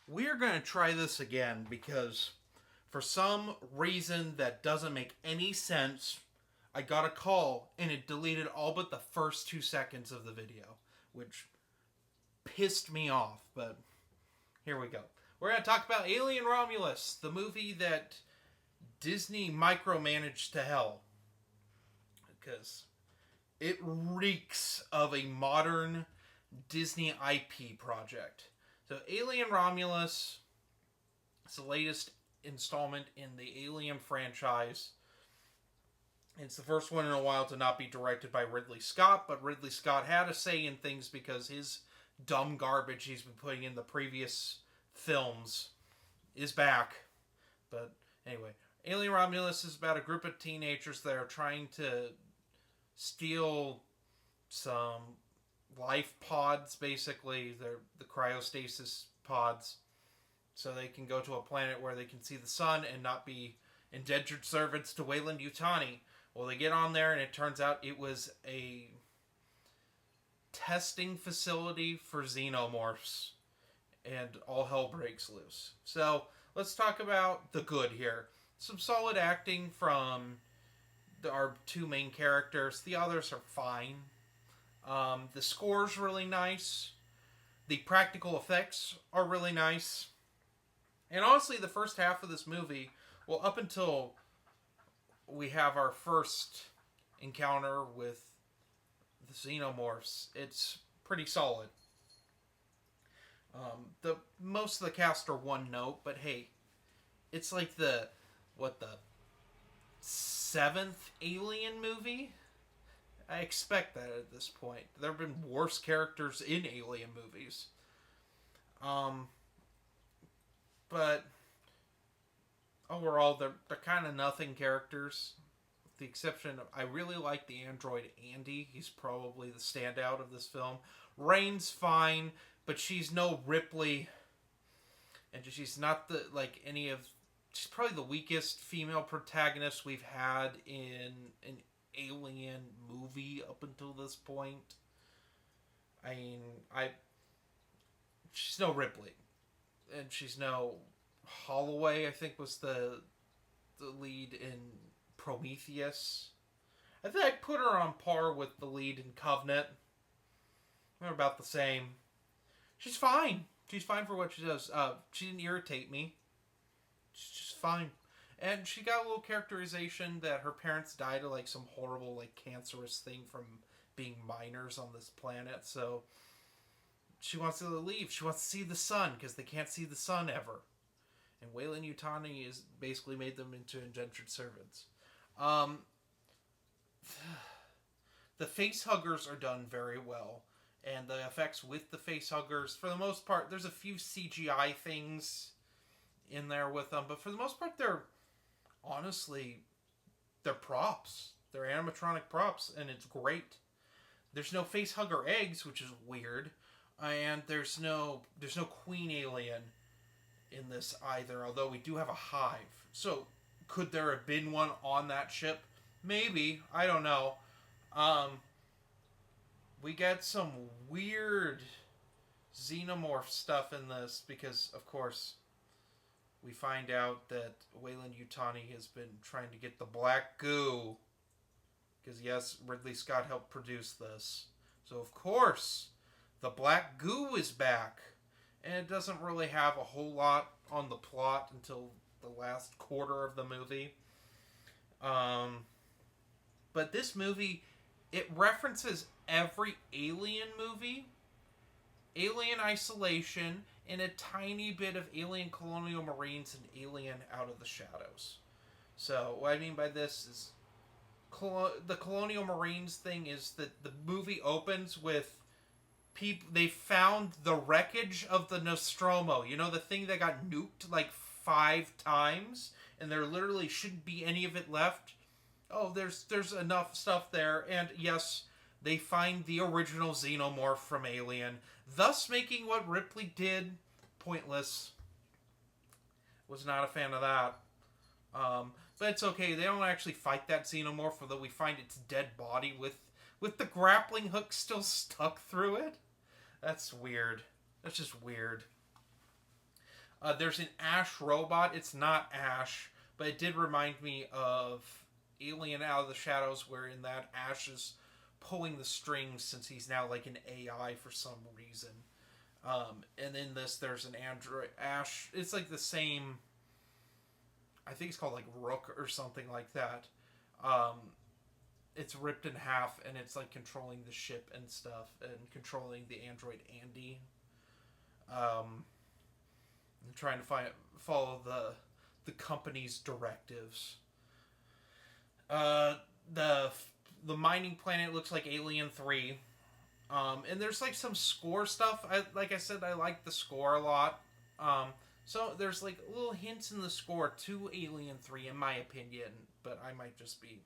We're going to try this again because for some reason that doesn't make any sense, I got a call and it deleted all but the first 2 seconds of the video, which pissed me off, but here we go. We're going to talk about Alien Romulus, the movie that Disney micromanaged to hell. Because it reeks of a modern Disney IP project. So Alien Romulus is the latest installment in the Alien franchise. It's the first one in a while to not be directed by Ridley Scott, but Ridley Scott had a say in things because his dumb garbage he's been putting in the previous films is back. But anyway, Alien Romulus is about a group of teenagers that are trying to steal some life pods, basically. They're the cryostasis pods, so they can go to a planet where they can see the sun and not be indentured servants to Weyland-Yutani. Well, they get on there, and it turns out it was a testing facility for xenomorphs, and all hell breaks loose. So, let's talk about the good here. Some solid acting from our two main characters. The others are fine. The score's really nice. The practical effects are really nice. And honestly, the first half of this movie, well, up until we have our first encounter with the xenomorphs, it's pretty solid. The most of the cast are one note, but hey, it's like the 7th Alien movie? I expect that at this point. There have been worse characters in Alien movies. But overall, they're kind of nothing characters. With the exception of, I really like the android Andy. He's probably the standout of this film. Rain's fine, but she's no Ripley. And she's not she's probably the weakest female protagonist we've had in an Alien movie up until this point. I mean, she's no Ripley, and she's no Holloway. I think was the lead in Prometheus. I think I'd put her on par with the lead in Covenant. They're about the same. She's fine. She's fine for what she does. She didn't irritate me. She's just fine. And she got a little characterization that her parents died of some horrible cancerous thing from being miners on this planet. So she wants to leave. She wants to see the sun because they can't see the sun ever. And Weyland-Yutani has basically made them into indentured servants. The facehuggers are done very well. And the effects with the facehuggers, for the most part, there's a few CGI things in there with them. But for the most part, they're props. They're animatronic props, and it's great. There's no facehugger eggs, which is weird. And there's no queen alien in this either, although we do have a hive. So, could there have been one on that ship? Maybe. I don't know. We get some weird xenomorph stuff in this because, of course, we find out that Weyland-Yutani has been trying to get the black goo. Because, yes, Ridley Scott helped produce this. So, of course, the black goo is back. And it doesn't really have a whole lot on the plot until the last quarter of the movie. But this movie, it references every Alien movie, Alien Isolation, and a tiny bit of Alien Colonial Marines and Alien Out of the Shadows. So, what I mean by this is, the Colonial Marines thing is that the movie opens with they found the wreckage of the Nostromo. You know, the thing that got nuked 5 times, and there literally shouldn't be any of it left. Oh, there's enough stuff there, and yes, they find the original xenomorph from Alien, thus making what Ripley did pointless. Was not a fan of that. But it's okay. They don't actually fight that xenomorph, although we find its dead body with the grappling hook still stuck through it. That's weird. That's just weird. There's an Ash robot. It's not Ash, but it did remind me of Alien Out of the Shadows, where in that Ash is pulling the strings since he's now like an AI for some reason. And in this, there's an android. Ash, it's like the same. I think it's called like Rook or something like that. Um, it's ripped in half, and it's like controlling the ship and stuff, and controlling the android Andy. And trying to follow the company's directives. The the mining planet looks like Alien 3. And there's like some score stuff. Like I said, I like the score a lot. So there's like little hints in the score to Alien 3, in my opinion, but I might just be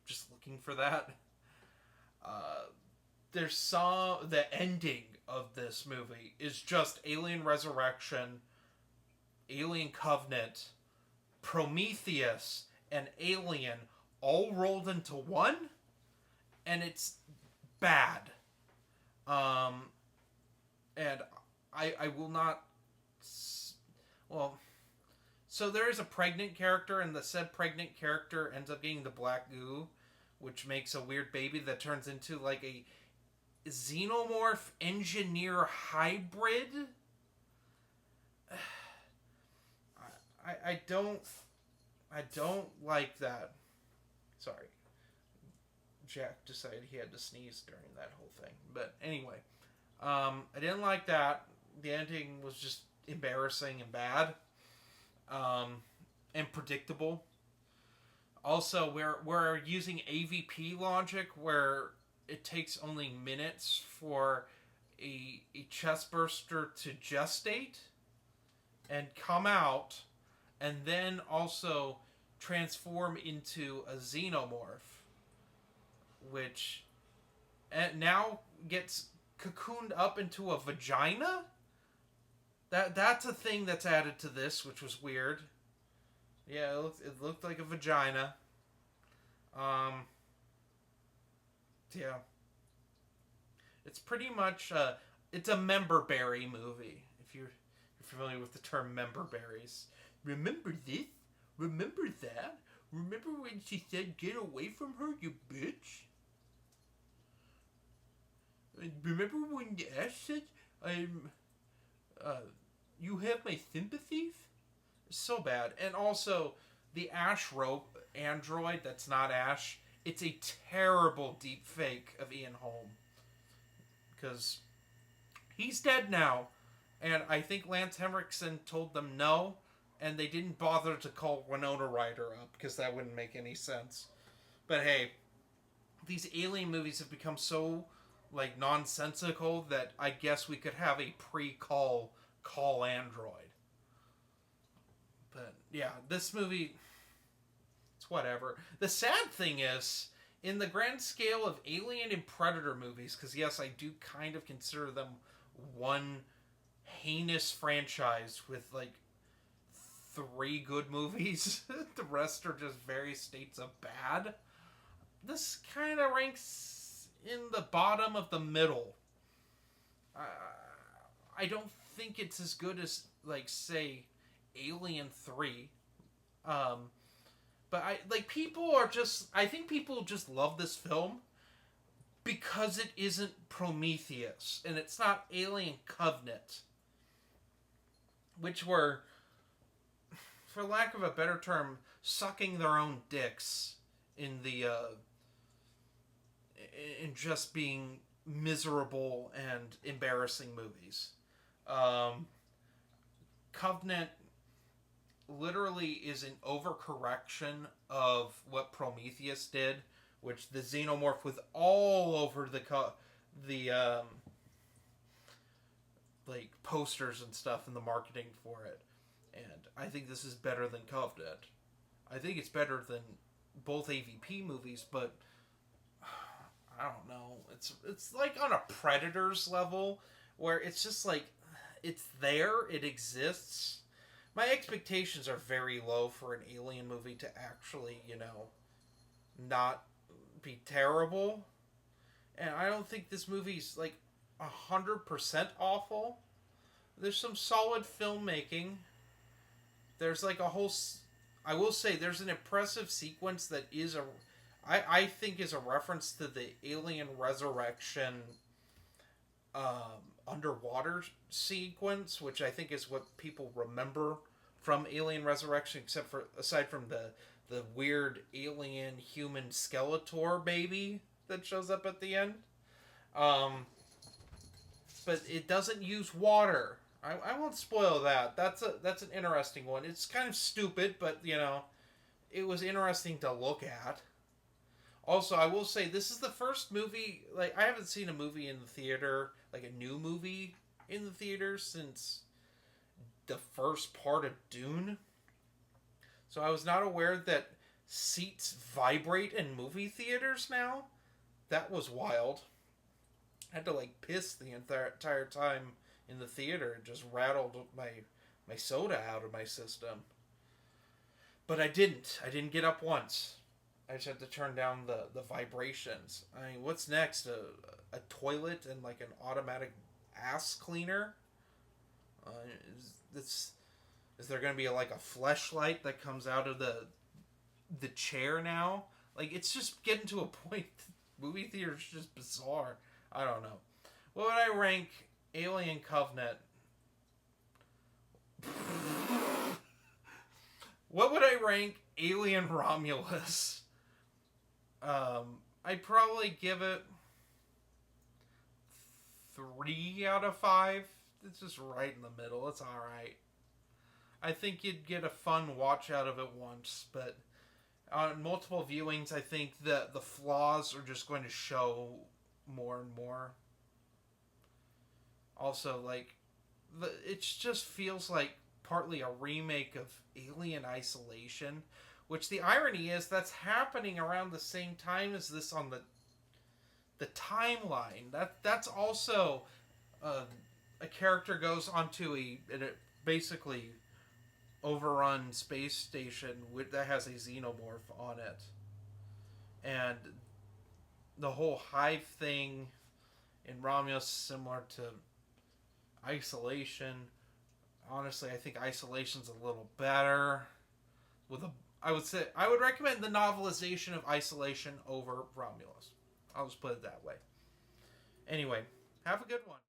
just looking for that. There's the ending of this movie is just Alien Resurrection, Alien Covenant, Prometheus, and Alien all rolled into one, and it's bad. And I will not. Well, so there is a pregnant character, and the said pregnant character ends up getting the black goo, which makes a weird baby that turns into like a xenomorph engineer hybrid. I don't like that. Sorry. Jack decided he had to sneeze during that whole thing. But anyway, I didn't like that. The ending was just embarrassing and bad, and predictable. Also, we're using AVP logic where it takes only minutes for a chestburster to gestate and come out, and then also transform into a xenomorph, which now gets cocooned up into a vagina. That's a thing that's added to this, which was weird. Yeah, it looked like a vagina. Yeah. It's pretty much it's a member berry movie. If you're familiar with the term member berries. Remember this? Remember that? Remember when she said, "Get away from her, you bitch"? Remember when Ash said, you have my sympathies? So bad. And also, the Ash android that's not Ash, it's a terrible deep fake of Ian Holm. Because he's dead now. And I think Lance Henriksen told them no, and they didn't bother to call Winona Ryder up, because that wouldn't make any sense. But hey, these Alien movies have become so like nonsensical that I guess we could have a pre-call Android. But yeah, this movie, it's whatever. The sad thing is, in the grand scale of Alien and Predator movies, because yes, I do kind of consider them one heinous franchise with like 3 good movies. The rest are just various states of bad. This kind of ranks in the bottom of the middle. I don't think it's as good as, like, say, Alien 3. But I think people just love this film because it isn't Prometheus and it's not Alien Covenant, which were, for lack of a better term, sucking their own dicks in just being miserable and embarrassing movies. Covenant literally is an overcorrection of what Prometheus did, which the xenomorph was all over the like posters and stuff and the marketing for it. And I think this is better than Covenant. I think it's better than both AVP movies, but I don't know. It's like on a Predators level where it's just like it's there, it exists. My expectations are very low for an Alien movie to actually, not be terrible. And I don't think this movie's like 100% awful, There's some solid filmmaking. There's like a whole. I will say there's an impressive sequence that is a. I think is a reference to the Alien Resurrection underwater sequence, which I think is what people remember from Alien Resurrection, except for aside from the weird alien human Skeletor baby that shows up at the end. Um, but it doesn't use water. I won't spoil that. That's an interesting one. It's kind of stupid, but it was interesting to look at. Also, I will say this is the first movie, like I haven't seen a movie in the theater, like a new movie in the theater since the first part of Dune. So I was not aware that seats vibrate in movie theaters now. That was wild. I had to like piss the entire time in the theater. It just rattled my soda out of my system. But I didn't. I didn't get up once. I just had to turn down the vibrations. I mean, what's next? A toilet and like an automatic ass cleaner? Uh, is, is there going to be like a fleshlight that comes out of the chair now? Like, it's just getting to a point. Movie theater's just bizarre. I don't know. What would I rank Alien Covenant? What would I rank Alien Romulus? I'd probably give it 3 out of 5. It's just right in the middle. It's alright. I think you'd get a fun watch out of it once, but on multiple viewings, I think that the flaws are just going to show more and more. Also, like, it just feels like partly a remake of Alien Isolation, which the irony is that's happening around the same time as this on the timeline. That's also a character goes onto a basically overrun space station that has a xenomorph on it, and the whole hive thing in Romulus is similar to Isolation. Honestly, I think Isolation's a little better. I would recommend the novelization of Isolation over Romulus. I'll just put it that way. Anyway, have a good one.